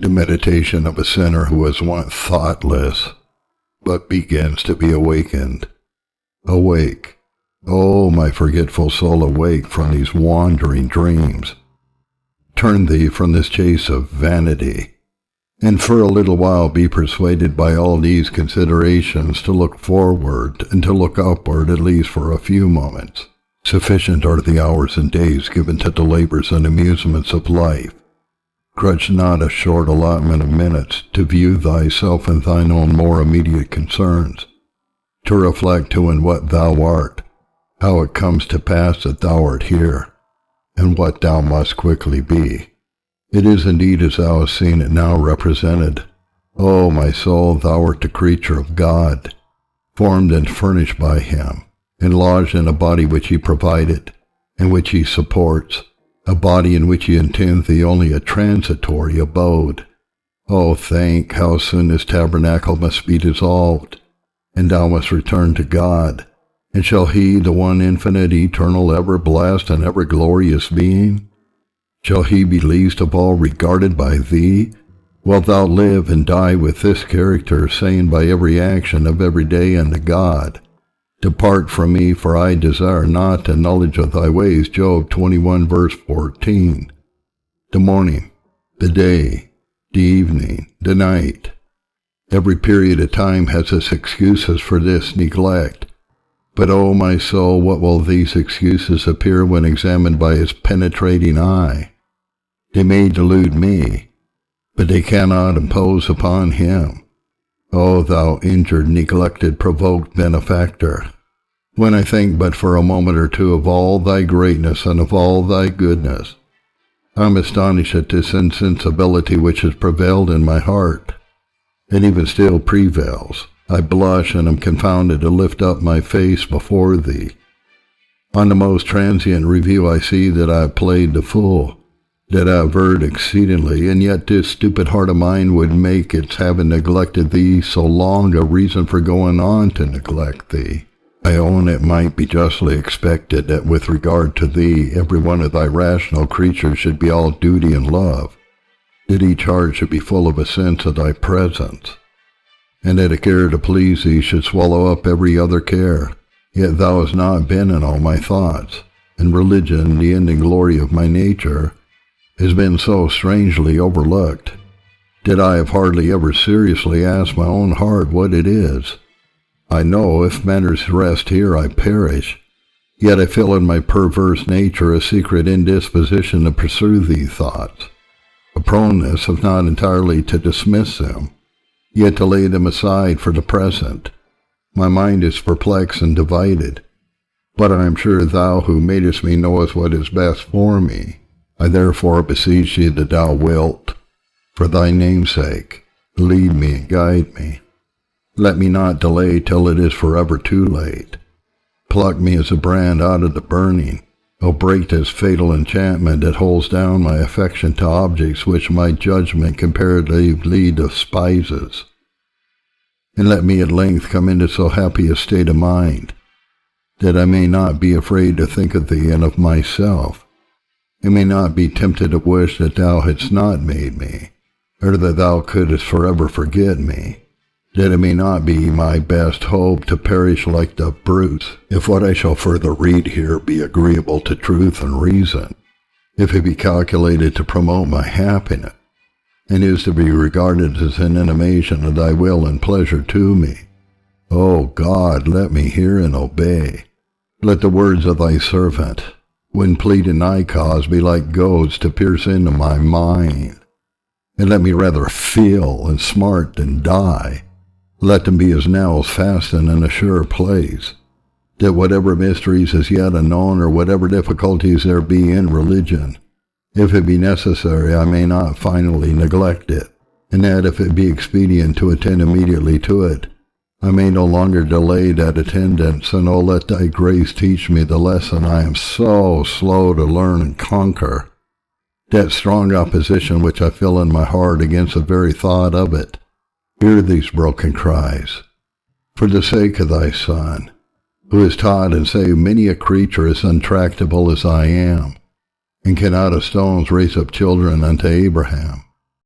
The meditation of a sinner who was once thoughtless, but begins to be awakened. Awake, O my forgetful soul, awake from these wandering dreams. Turn thee from this chase of vanity, and for a little while be persuaded by all these considerations to look forward and to look upward at least for a few moments. Sufficient are the hours and days given to the labors and amusements of life. Grudge not a short allotment of minutes to view thyself and thine own more immediate concerns, to reflect who and what thou art, how it comes to pass that thou art here, and what thou must quickly be. It is indeed as thou hast seen it now represented. O my soul, thou art the creature of God, formed and furnished by him, and lodged in a body which he provided, and which he supports, a body in which he intends thee only a transitory abode. O think how soon this tabernacle must be dissolved, and thou must return to God. And shall he, the one infinite, eternal, ever-blessed, and ever-glorious being, shall he be least of all regarded by thee? Wilt thou live and die with this character, saying by every action of every day unto God, Depart from me, for I desire not the knowledge of thy ways, Job 21 verse 14. The morning, the day, the evening, the night. Every period of time has its excuses for this neglect. But, O my soul, what will these excuses appear when examined by his penetrating eye? They may delude me, but they cannot impose upon him. O thou injured, neglected, provoked benefactor, when I think but for a moment or two of all thy greatness and of all thy goodness, I am astonished at this insensibility which has prevailed in my heart, and even still prevails. I blush and am confounded to lift up my face before thee. On the most transient review I see that I have played the fool, that I have erred exceedingly, and yet this stupid heart of mine would make its having neglected thee so long a reason for going on to neglect thee. I own it might be justly expected that with regard to thee, every one of thy rational creatures should be all duty and love, that each heart should be full of a sense of thy presence, and that a care to please thee should swallow up every other care. Yet thou hast not been in all my thoughts, and religion, the ending glory of my nature, has been so strangely overlooked, that I have hardly ever seriously asked my own heart what it is. I know if matters rest here I perish, yet I feel in my perverse nature a secret indisposition to pursue these thoughts, a proneness of not entirely to dismiss them, yet to lay them aside for the present. My mind is perplexed and divided, but I am sure thou who madest me knowest what is best for me. I therefore beseech thee that thou wilt, for thy name's sake, lead me and guide me. Let me not delay till it is forever too late. Pluck me as a brand out of the burning. O break this fatal enchantment that holds down my affection to objects which my judgment comparatively despises. And let me at length come into so happy a state of mind, that I may not be afraid to think of thee and of myself, and may not be tempted to wish that thou hadst not made me, or that thou couldst forever forget me, that it may not be my best hope to perish like the brutes, if what I shall further read here be agreeable to truth and reason, if it be calculated to promote my happiness, and is to be regarded as an intimation of thy will and pleasure to me. O God, let me hear and obey. Let the words of thy servant, when pleading thy cause, be like goads to pierce into my mind, and let me rather feel and smart than die. Let them be as nails fastened in a sure place, that whatever mysteries as yet unknown, or whatever difficulties there be in religion, if it be necessary, I may not finally neglect it, and that if it be expedient to attend immediately to it, I may no longer delay that attendance, and oh, let thy grace teach me the lesson I am so slow to learn and conquer, that strong opposition which I feel in my heart against the very thought of it. Hear these broken cries, for the sake of thy Son, who has taught and saved many a creature as untractable as I am, and can out of stones raise up children unto Abraham.